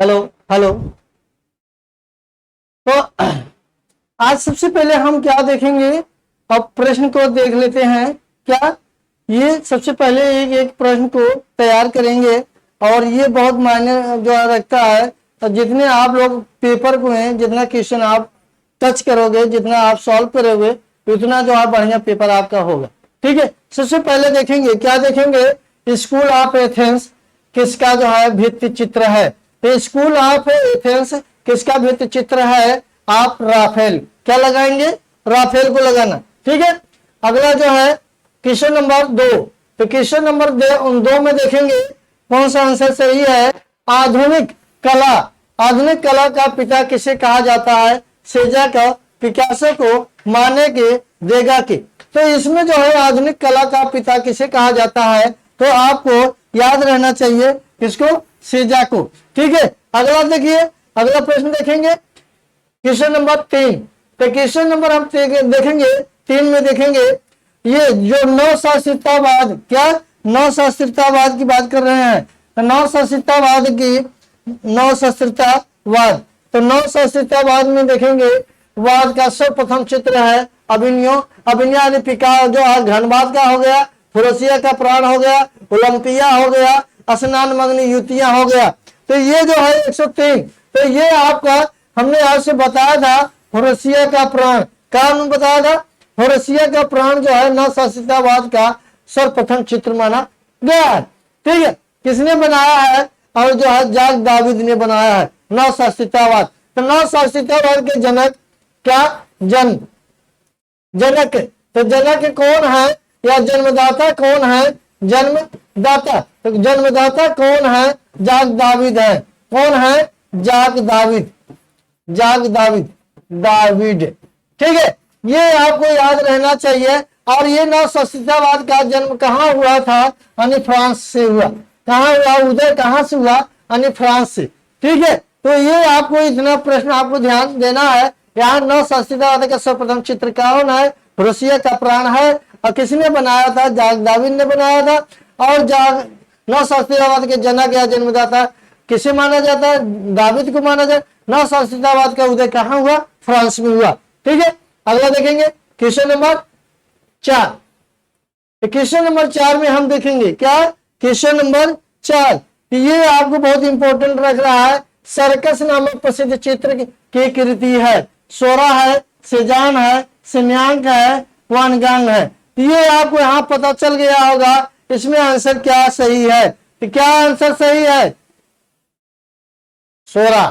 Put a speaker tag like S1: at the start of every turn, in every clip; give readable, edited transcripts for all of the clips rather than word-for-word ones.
S1: Hello hello. तो आज सबसे पहले हम क्या देखेंगे, अब प्रश्न को देख लेते हैं। क्या ये सबसे पहले एक प्रश्न को तैयार करेंगे और ये बहुत मायने जो रखता है। तो जितने आप लोग पेपर को हैं, जितना क्वेश्चन आप टच करोगे, जितना आप सॉल्व करोगे, उतना जो है बढ़िया पेपर आपका होगा। ठीक है, सबसे पहले देखेंगे, क्या देखेंगे, स्कूल ऑफ एथेंस किसका जो है भित्ति चित्र है। तो स्कूल ऑफ एथेंस किसका भित्ति चित्र है, आप राफेल, क्या लगाएंगे, राफेल को लगाना। ठीक है, अगला जो है क्वेश्चन नंबर 2। तो क्वेश्चन नंबर 2 में देखेंगे कौन सा आंसर सही है। आधुनिक कला, आधुनिक कला का पिता किसे कहा जाता है, सेजा का, पिकासो को, माने के, देगा के। तो इसमें जो है आधुनिक कला का पिता किसे कहा जाता है, तो आपको याद रहना चाहिए किसको, सेजा को। ठीक है, अगला देखिए, अगला प्रश्न देखेंगे क्वेश्चन नंबर 3। तो क्वेश्चन नंबर हम देखेंगे 3 में देखेंगे ये जो नवशास्त्रीयतावाद, क्या नवशास्त्रीयतावाद की बात कर रहे हैं। तो नवशास्त्रीयतावाद की, नवशास्त्रीयतावाद, तो नवशास्त्रीयतावाद में देखेंगे वाद का सर्वप्रथम चित्र है अभिनयो, अभिनय पिका जो है घनवाद का हो गया, फुरसिया का प्राण हो गया, ओलंपिया हो गया, स्नान मग्न युतियां हो गया। तो ये जो है 103, तो ये आपका हमने आज से बताया था फुरसिया का प्राण, क्या हमने बताया था, फुरसिया का प्राण जो है नवशास्त्रीयतावाद का सर्वप्रथम चित्र माना गया है। ठीक है, किसने बनाया है, और जो है जाक दाविद ने बनाया है नवशास्त्रीयतावाद। तो नवशास्त्रीयतावाद के जनक क्या, जनक, तो जनक कौन है या जन्मदाता कौन है, जन्मदाता, तो जन्मदाता कौन है, जाक दाविद है। कौन है, जाक दाविद, जाक दाविद, दाविद। ठीक है, ये आपको याद रहना चाहिए। और ये नवशास्त्रीयतावाद का जन्म कहाँ हुआ था, यानी फ्रांस से हुआ। कहाँ हुआ, उदय कहाँ से हुआ, यानी फ्रांस से। ठीक है, तो ये आपको इतना प्रश्न आपको ध्यान देना है। यहाँ नवशास्त्रीयतावाद का सर्वप्रथम चित्र कौन है, फुरसिया का प्राण है, और किसने बनाया था, जाक दाविद ने बनाया था। और नवशास्त्रीयतावाद के जनक या जन्मदाता किसे माना जाता है, दाविद को माना जाए। नवशास्त्रीयतावाद का उदय कहाँ हुआ, फ्रांस में हुआ। ठीक है, अगला देखेंगे क्वेश्चन नंबर 4। क्वेश्चन नंबर 4 में हम देखेंगे क्या, क्वेश्चन नंबर 4, ये आपको बहुत इंपॉर्टेंट रख रहा है। सर्कस नामक प्रसिद्ध चित्र की कृति है, सोरा है, सेजान है, सिम्यांक है, वानगांग है। ये आपको यहाँ पता चल गया होगा इसमें आंसर क्या सही है। तो क्या आंसर सही है, सोरा।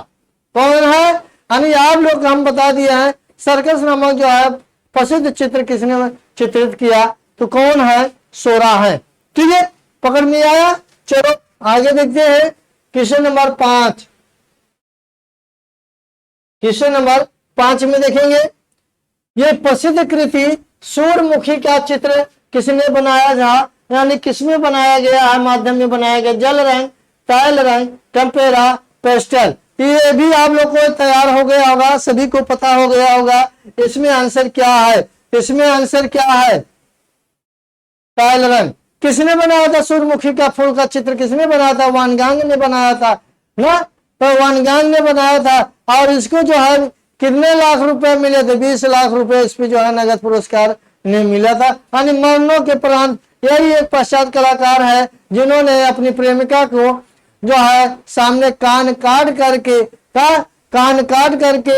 S1: कौन है, यानी आप लोग हम बता दिए हैं सर्कस नामक जो है प्रसिद्ध चित्र किसने चित्रित किया, तो कौन है, सोरा है। ठीक है, पकड़ में आया। चलो आगे देखते हैं क्वेश्चन नंबर 5। क्वेश्चन नंबर 5 में देखेंगे ये प्रसिद्ध कृति सूर्यमुखी का चित्र किसने बनाया था, यानी किसमें बनाया गया है, माध्यम में बनाया गया, जल रंग, तैल रंग, टेम्पेरा, पेस्टल। ये भी आप लोग को तैयार हो गया होगा, सभी को पता हो गया होगा। इसमें आंसर क्या है, इसमें आंसर क्या है, तैल रंग। किसने बनाया था सूर्यमुखी का फूल का चित्र, किसने बनाया था, वानगांग ने बनाया था ना। तो वानगांग ने बनाया था, और इसको जो है कितने लाख रुपए मिले थे, 20 लाख रुपए इस पे जो है नगद पुरस्कार ने मिला था। यानी मरणों के उपरांत यही एक पश्चात कलाकार है जिन्होंने अपनी प्रेमिका को जो है सामने कान काट करके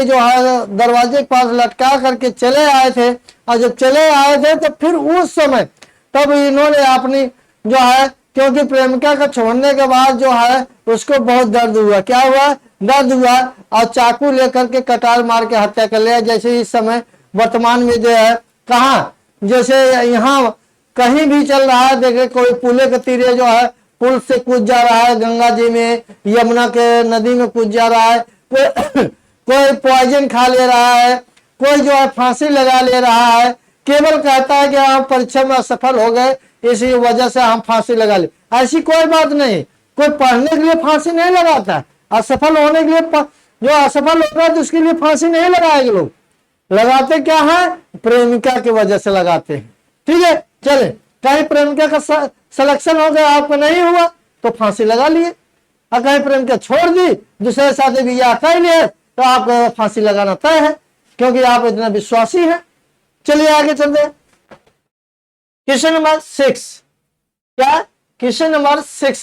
S1: जो है दरवाजे के पास लटका करके चले आए थे। और जब चले आए थे तो फिर उस समय तब इन्होंने अपनी जो है, क्योंकि प्रेमिका का छोड़ने के बाद जो है उसको बहुत दर्द हुआ, क्या हुआ, दर्द हुआ, और चाकू लेकर के कटार मार के हत्या कर लिया। जैसे इस समय वर्तमान में जो है कहाँ, जैसे यहाँ कहीं भी चल रहा है, देखे कोई पुले के तीरे जो है पुल से कूद जा रहा है, गंगा जी में, यमुना के नदी में कूद जा रहा है, कोई पॉइजन खा ले रहा है, कोई जो है फांसी लगा ले रहा है, केवल कहता है कि हम परीक्षा में असफल हो गए इसी वजह से हम फांसी लगा ले। ऐसी कोई बात नहीं, कोई पढ़ने के लिए फांसी नहीं लगाता, असफल होने के लिए जो असफल होता है तो उसके लिए फांसी नहीं लगाएंगे लोग। लगाते क्या है, प्रेमिका की वजह से लगाते हैं। ठीक है, चले, कहीं प्रेमिका का सिलेक्शन हो गया, आपका नहीं हुआ तो फांसी लगा लिए, और कहीं प्रेम के छोड़ दी, दूसरे साथी भी यह कर लिया, तो आपको फांसी लगाना तय है, क्योंकि आप इतना विश्वासी हैं। चलिए आगे चलते हैं। क्वेश्चन नंबर 6, क्या क्वेश्चन नंबर 6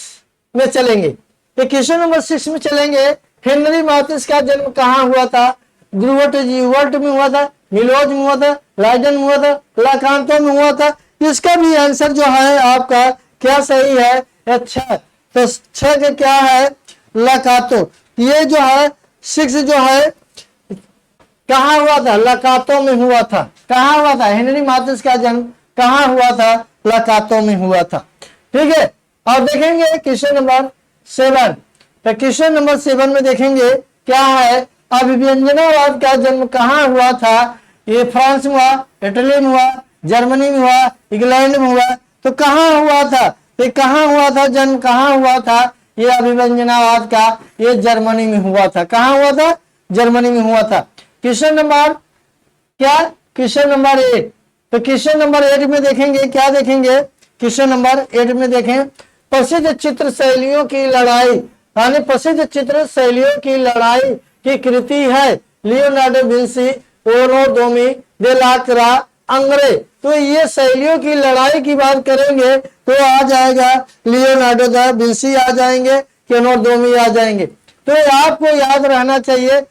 S1: में चलेंगे। तो क्वेश्चन नंबर 6 में चलेंगे, हेनरी मैथिस का जन्म कहाँ हुआ था? ग्रुवर्ट यूवर्ट में हुआ था, मिलोज में हुआ था, लाइडन में हुआ था, लाकांतो में हुआ था। इसका भी आंसर जो है आपका क्या सही है? अच्छा, तो 6 का क्या है? लाकातो। ये जो है 6 जो है कहाँ हुआ था? लाकातो में हुआ था। कहाँ हुआ था? हेनरी मैथिस का जन्म कहाँ हुआ था? लाकातो में हुआ था। ठीक है, और देखेंगे क्वेश्चन नंबर 7। तो क्वेश्चन नंबर 7 में देखेंगे क्या है? अभिव्यंजनावाद का जन्म कहाँ हुआ था? ये फ्रांस में हुआ, इटली में हुआ, जर्मनी में हुआ, इंग्लैंड में हुआ। तो कहाँ हुआ था? तो कहाँ हुआ था? जन्म कहाँ हुआ था? ये अभिव्यंजनावाद का ये जर्मनी में हुआ था। कहाँ हुआ था? जर्मनी में हुआ था। क्वेश्चन नंबर क्या? Question number 8। तो क्वेश्चन नंबर 8 में देखेंगे क्या देखेंगे? क्वेश्चन नंबर 8 में देखें, प्रसिद्ध चित्र शैलियों की लड़ाई, यानी प्रसिद्ध चित्र शैलियों की लड़ाई की कृति है लियोनार्डो विंसी, ओनो डोमी, डेलाक्रा, अंग्रे। तो ये शैलियों की लड़ाई की बात करेंगे तो आ जाएगा लियोनार्डो दा विंसी आ जाएंगे, ओनो डोमी आ जाएंगे। तो आपको याद रहना चाहिए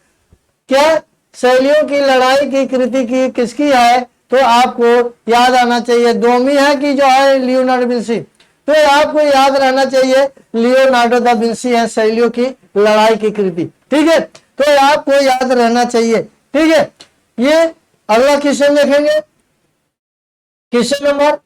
S1: क्या शैलियों की लड़ाई की कृति की किसकी है? तो आपको याद आना चाहिए डोमी है कि जो है लियोनार्डो विंसी। तो आपको याद रहना चाहिए लियोनार्डो दा विंसी है शैलियों की लड़ाई की कृति। ठीक है, तो आपको याद रहना चाहिए। ठीक है, ये अगला क्वेश्चन देखेंगे। क्वेश्चन नंबर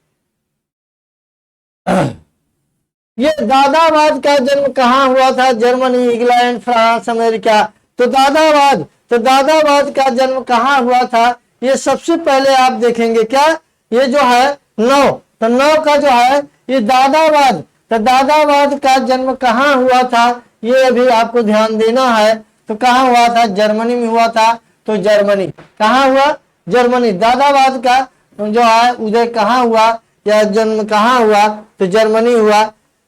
S1: ये दादावाद का जन्म कहाँ हुआ था? Germany, England, France, America. तो दादावाद का जन्म कहाँ हुआ था? ये सबसे पहले आप देखेंगे क्या? ये जो है 9, तो 9 का जो है ये दादावाद। तो दादावाद का जन्म कहाँ हुआ था? ये अभी आपको ध्यान देना है। तो कहाँ हुआ था? जर्मनी में हुआ था। तो जर्मनी कहाँ हुआ? जर्मनी। दादावाद का जो है उदय कहाँ हुआ या जन्म कहाँ हुआ? तो जर्मनी हुआ।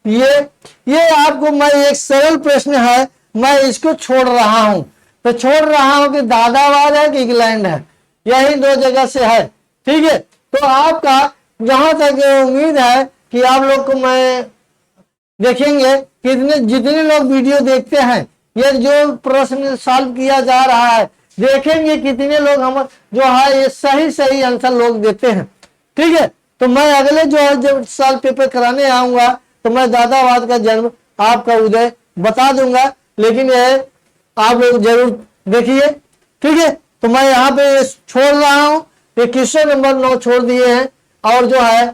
S1: ये आपको मैं एक सरल प्रश्न है, मैं इसको छोड़ रहा हूं। तो छोड़ रहा हूं कि दादावाद है कि इंग्लैंड है, यही 2 जगह से है। ठीक है, तो आपका जहां तक उम्मीद है कि आप लोग को मैं देखेंगे कितने जितने लोग वीडियो देखते हैं, ये जो प्रश्न सॉल्व किया जा रहा है, देखेंगे कितने लोग हम जो है ये सही आंसर लोग देते हैं। ठीक है, तो मैं अगले जो है जब साल पेपर कराने आऊंगा तो मैं दादावाद का जन्म आपका उदय बता दूंगा, लेकिन ये आप लोग जरूर देखिए। ठीक है, तो मैं यहाँ पे छोड़ रहा हूं, ये क्वेश्चन नंबर 9 छोड़ दिए हैं और जो है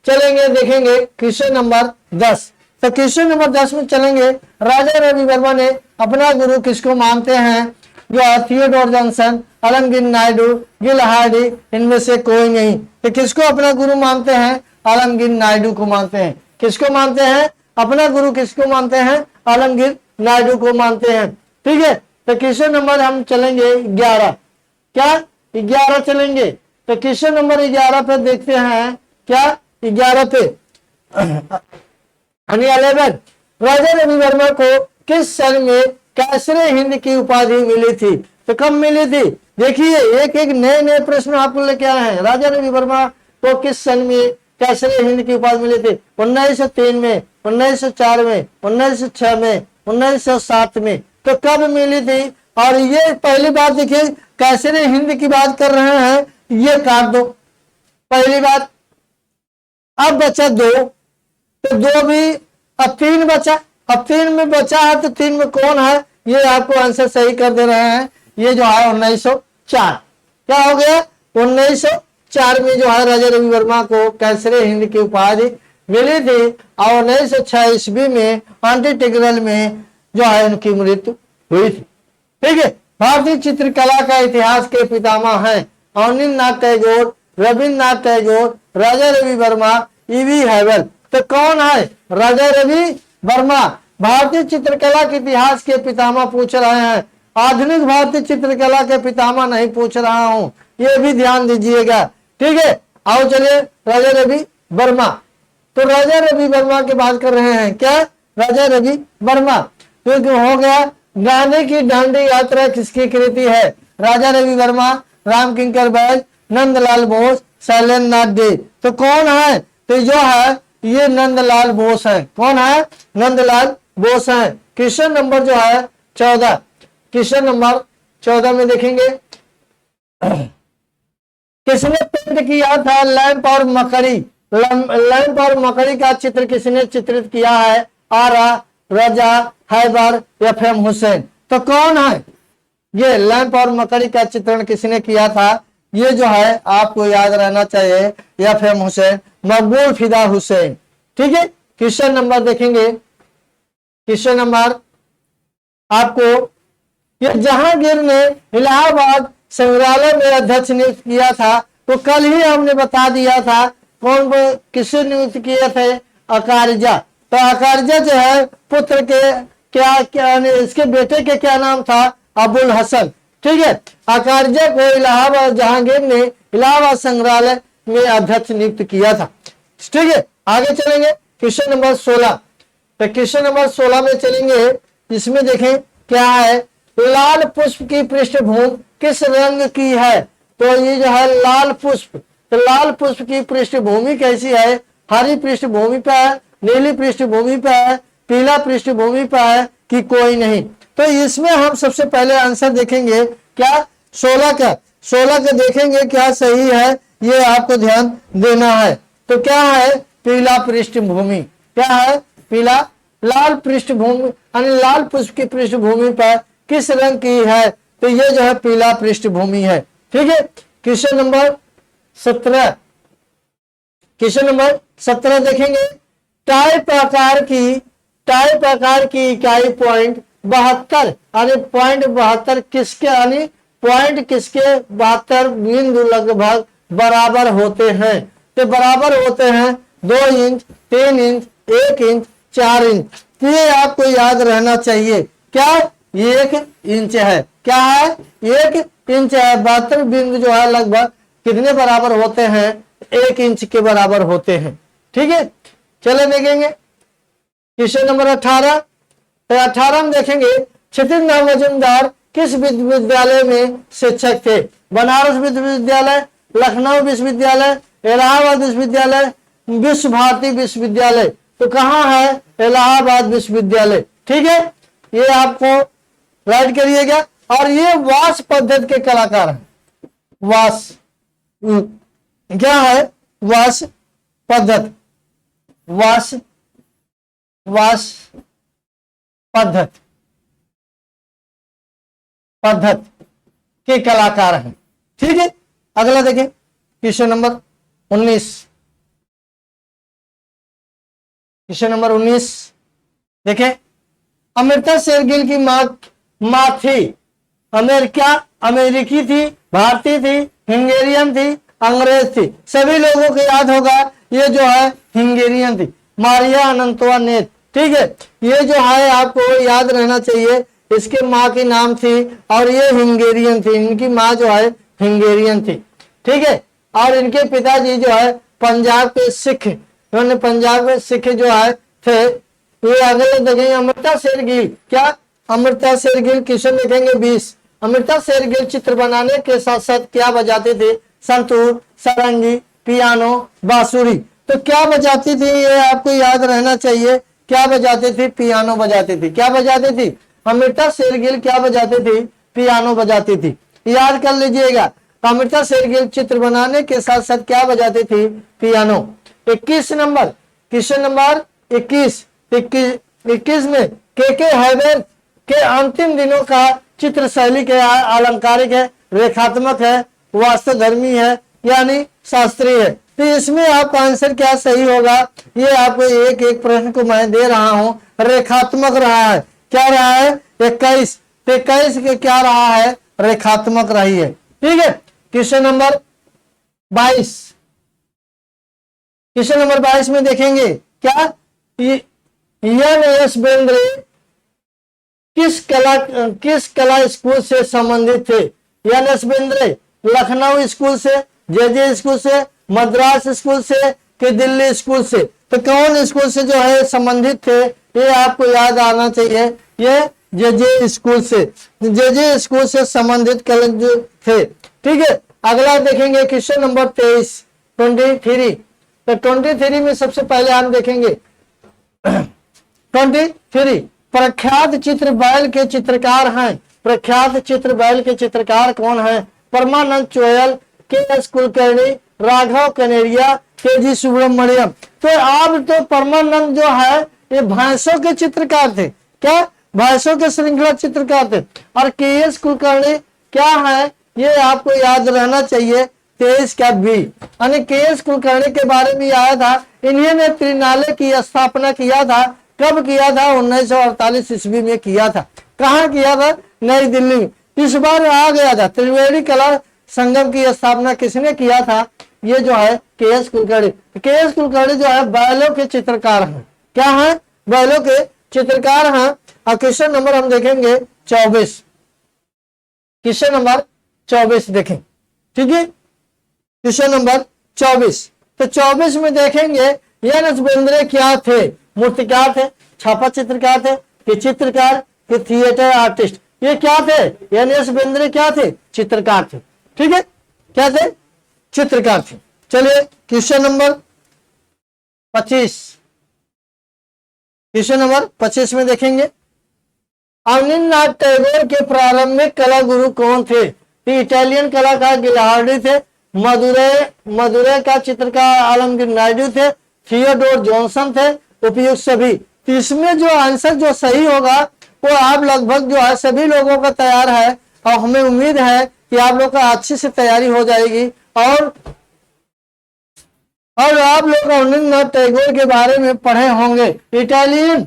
S1: चलेंगे देखेंगे क्वेश्चन नंबर 10। तो क्वेश्चन नंबर 10 में चलेंगे, राजा रवि वर्मा ने अपना गुरु किसको मानते हैं? जो Theodore Johnson, Alamgir Naidu, Gill Hardy, इनमें से कोई नहीं। तो किसको अपना गुरु मानते हैं? आलमगीर नायडू को मानते हैं। किसको मानते हैं? अपना गुरु किसको मानते हैं? आलमगीर नायडू को मानते हैं। ठीक है, तो क्वेश्चन नंबर हम चलेंगे 11। क्या 11 चलेंगे? तो क्वेश्चन नंबर 11 पे देखते हैं क्या 11 पे 11 राजा रवि वर्मा को किस सन में कैसरे हिंद की उपाधि मिली थी? तो कब मिली थी? देखिए एक एक नए प्रश्न आपको लेके आए हैं। राजा रवि वर्मा को किस सन में कैसरे हिंद की उपाधि मिली थी? 1903 में, 1904 में, 1906 में, 1907 में। तो कब मिली थी? और ये पहली बात देखिए कैसरे हिंद की बात कर रहे हैं, ये काट दो पहली बात। अब बचा 2, तो 2 भी, अब 3 बचा। अब 3 में बचा है तो 3 में कौन है? ये आपको आंसर सही कर दे रहे हैं, ये जो है 1904। क्या हो गया? 1904 में जो है राजा रवि वर्मा को कैसरे हिंद की उपाधि मिली थी और 1906 ईस्वी में आंटीटिग्रल में जो है उनकी मृत्यु हुई थी। ठीक है, भारतीय चित्रकला का इतिहास के पितामह हैं अवनींद्रनाथ टैगोर, रविन्द्रनाथ टैगोर, राजा रवि वर्मा, ईवी हैवल। तो कौन है? राजा रवि वर्मा। भारतीय चित्रकला के इतिहास के पितामह पूछ रहे हैं, आधुनिक भारतीय चित्रकला के पितामह नहीं पूछ रहा हूं, ये भी ध्यान दीजिएगा। ठीक है, आओ चलिए राजा रवि वर्मा। तो राजा रवि वर्मा की बात कर रहे हैं, क्या? राजा रवि वर्मा। तो हो गया गांधी की दांडी यात्रा किसकी कृति है? राजा रवि वर्मा, राम किंकर बैज, नंदलाल बोस, शैलेंद्र नाथ डे। तो कौन है? तो जो है ये नंदलाल बोस है। कौन है? नंदलाल बोस है। क्वेश्चन नंबर जो है 14, क्वेश्चन नंबर 14 में देखेंगे किसने पेंट किया था लैंप और मकड़ी? लैंप और मकड़ी का चित्र किसने चित्रित किया है? आरा, रजा, हैबर या फेम हुसैन। तो कौन है ये लैंप और मकड़ी का चित्रण किसने किया था? ये जो है आपको याद रहना चाहिए, या फेम हुसैन, मकबूल फिदा हुसैन। ठीक है, क्वेश्चन नंबर देखेंगे, क्वेश्चन नंबर आपको ये जहांगीर ने इलाहाबाद संग्रहालय में अध्यक्ष नियुक्त किया था, तो कल ही हमने बता दिया था कौन किसे नियुक्त किए थे? अकारिजा। तो अकारिजा जो है पुत्र के क्या इसके बेटे के क्या नाम था? अबुल हसन। ठीक है, अकारिजा को इलाहाबाद जहांगीर ने इलाहाबाद संग्रहालय में अध्यक्ष नियुक्त किया था। ठीक है, आगे चलेंगे क्वेश्चन नंबर 16। तो क्वेश्चन नंबर 16 में चलेंगे, इसमें देखें क्या है? लाल पुष्प की पृष्ठभूमि किस रंग की है? तो ये जो है लाल पुष्प, तो लाल पुष्प की पृष्ठभूमि कैसी है? हरी पृष्ठभूमि पे है, नीली पृष्ठभूमि पे है, पीला पृष्ठभूमि पे है कि कोई नहीं? तो इसमें हम सबसे पहले आंसर देखेंगे क्या? 16 का देखेंगे क्या सही है, ये आपको ध्यान देना है। तो क्या है? पीला पृष्ठभूमि। क्या है? पीला। लाल पृष्ठभूमि यानी लाल पुष्प की पृष्ठभूमि पर किस रंग की है? तो ये जो है पीला पृष्ठभूमि है। ठीक है, क्वेश्चन नंबर 17, क्वेश्चन नंबर 17 देखेंगे, टाइप आकार की इकाई पॉइंट 72 यानी पॉइंट 72 किसके यानी पॉइंट किसके 72 बिंदु लगभग बराबर होते हैं? तो बराबर होते हैं 2 इंच, 3 इंच, 1 इंच, 4 इंच। तो ये आपको याद रहना चाहिए। क्या? 1 इंच है। क्या है? 1 इंच है। 72 बिंदु जो है लगभग कितने बराबर होते हैं? 1 इंच के बराबर होते हैं। ठीक है, चले देखेंगे क्वेश्चन नंबर 18। तो 18 में देखेंगे क्षितिज मजूमदार किस विश्वविद्यालय में शिक्षक थे? बनारस विश्वविद्यालय, लखनऊ विश्वविद्यालय, इलाहाबाद विश्वविद्यालय, विश्व भारती विश्वविद्यालय। तो कहाँ है? इलाहाबाद विश्वविद्यालय। ठीक है, ये आपको राइट करिएगा। और ये वास पद्धति के कलाकार हैं। वास क्या है? वास पद्धति, वास पद्धति के कलाकार हैं। ठीक है, अगला देखें क्वेश्चन नंबर 19, क्वेश्चन नंबर 19 देखें, अमृता शेरगिल की माँ थी अमेरिकी थी, भारतीय थी, हंगेरियन थी, अंग्रेज थी? सभी लोगों को याद होगा ये जो है हंगेरियन थी, मारिया अनंतोनेट। ठीक है, ये जो है आपको याद रहना चाहिए, इसके माँ की नाम थी और ये हंगेरियन थी, इनकी माँ जो है हंगेरियन थी। ठीक है, और इनके पिताजी जो है पंजाब के सिख, इन्होंने पंजाब में सिख जो है थे। ये अगले देखेंगे अमृता शेरगिल। क्या? अमृता शेरगिल क्वेश्चन देखेंगे 20। अमृता शेरगिल चित्र बनाने के साथ साथ क्या बजाते थे? संतूर, सारंगी, पियानो, बांसुरी। तो क्या बजाती थी ये आपको याद रहना चाहिए। क्या बजाते थे? पियानो बजाती थी। क्या बजाती थी? अमृता शेरगिल क्या बजाती थी? पियानो बजाती थी। याद कर लीजिएगा, अमृता शेरगिल चित्र बनाने के साथ साथ क्या बजाती थी? पियानो। 21 नंबर, क्वेश्चन नंबर 21 में के हैबर के अंतिम दिनों का चित्र शैली के अलंकारिक है, रेखात्मक है, वास्तवधर्मी है यानी शास्त्रीय है। तो इसमें आपका आंसर क्या सही होगा? ये आपको एक एक प्रश्न को मैं दे रहा हूं, रेखात्मक रहा है। क्या रहा है? 21 के क्या रहा है? रेखात्मक रही है। ठीक है, क्वेश्चन नंबर 22, क्वेश्चन नंबर 22 में देखेंगे क्या? एस बेंद्रे किस कला स्कूल से संबंधित थे? एस बेंद्रे लखनऊ स्कूल से, जे स्कूल से, मद्रास स्कूल से कि दिल्ली स्कूल से? तो कौन स्कूल से जो है संबंधित थे? ये आपको याद आना चाहिए। ये जे स्कूल से संबंधित कॉलेज थे। ठीक है, अगला देखेंगे क्वेश्चन नंबर 23 तो 23 में सबसे पहले हम देखेंगे 23 प्रख्यात चित्र बैल के चित्रकार हैं। प्रख्यात चित्र बैल के चित्रकार कौन है? परमानंद चोयल, के एस कुलकर्णी, राघव कनेरिया, के जी सुब्रमण्यम। तो अब तो परमानंद जो है ये भैंसों के चित्रकार थे। क्या? भैंसों के श्रृंखला चित्रकार थे। और के एस कुलकर्णी क्या है ये आपको याद रहना चाहिए, 23 का बी। यानी के एस कुलकर्णी के बारे में आया था, इन्हीं ने त्रिनालय की स्थापना किया था। कब किया था? 1948 ईस्वी में किया था। कहाँ किया था? नई दिल्ली में। इस बार आ गया था। त्रिवेणी कला संगम की स्थापना किसने किया था? ये जो है के एस कुलकर्णी। के एस कुलकर्णी जो है बैलों के चित्रकार हैं। क्या है? बैलों के चित्रकार हैं। और क्वेश्चन नंबर हम देखेंगे 24। क्वेश्चन नंबर 24 देखें। ठीक है, क्वेश्चन नंबर 24। तो 24 में देखेंगे एन एस बेंद्रे क्या थे? मूर्तिकार थे, छापा चित्रकार थे, कि चित्रकार, कि थिएटर आर्टिस्ट। ये क्या थे? एन एस बेंद्रे क्या थे? चित्रकार थे। ठीक है, क्या थे? चित्रकार थे। चलिए क्वेश्चन नंबर 25। क्वेश्चन नंबर 25 में देखेंगे अवनींद्रनाथ टैगोर के प्रारंभिक कला गुरु कौन थे? इटालियन कलाकार गिलार्डी थे, मदुरै का चित्रकार आलमगीर नायडू थे, थियोडोर जॉनसन थे, उपयुक्त सभी। तो इसमें जो आंसर जो सही होगा वो आप लगभग जो है सभी लोगों का तैयार है और हमें उम्मीद है कि आप लोग का अच्छी से तैयारी हो जाएगी। और आप लोग अवनींद्रनाथ टैगोर के बारे में पढ़े होंगे। इटालियन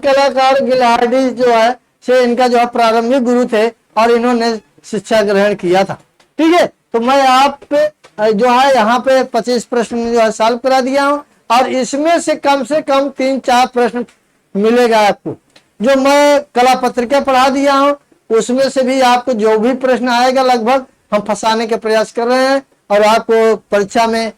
S1: कलाकार गिलार्डी जो है से इनका जो है प्रारंभिक गुरु थे और इन्होंने शिक्षा ग्रहण किया था। ठीक है, तो मैं आप पे जो है यहाँ पे 25 प्रश्न जो है सॉल्व करा दिया हूँ और इसमें से कम 3-4 प्रश्न मिलेगा आपको। जो मैं कला पत्रिका पढ़ा दिया हूँ उसमें से भी आपको जो भी प्रश्न आएगा लगभग हम फंसाने के प्रयास कर रहे हैं और आपको परीक्षा में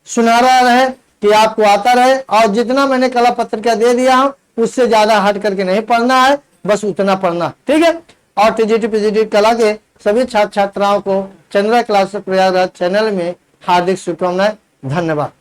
S1: सुनहरा रहे कि आपको आता रहे। और जितना मैंने कला पत्रिका दे दिया हूँ उससे ज्यादा हट करके नहीं पढ़ना है, बस उतना पढ़ना। ठीक है, और टीजीटी पीजीटी कला के सभी छात्र छात्राओं को चंद्रा क्लासेस प्रयागराज चैनल में हार्दिक शुभकामनाएं। धन्यवाद।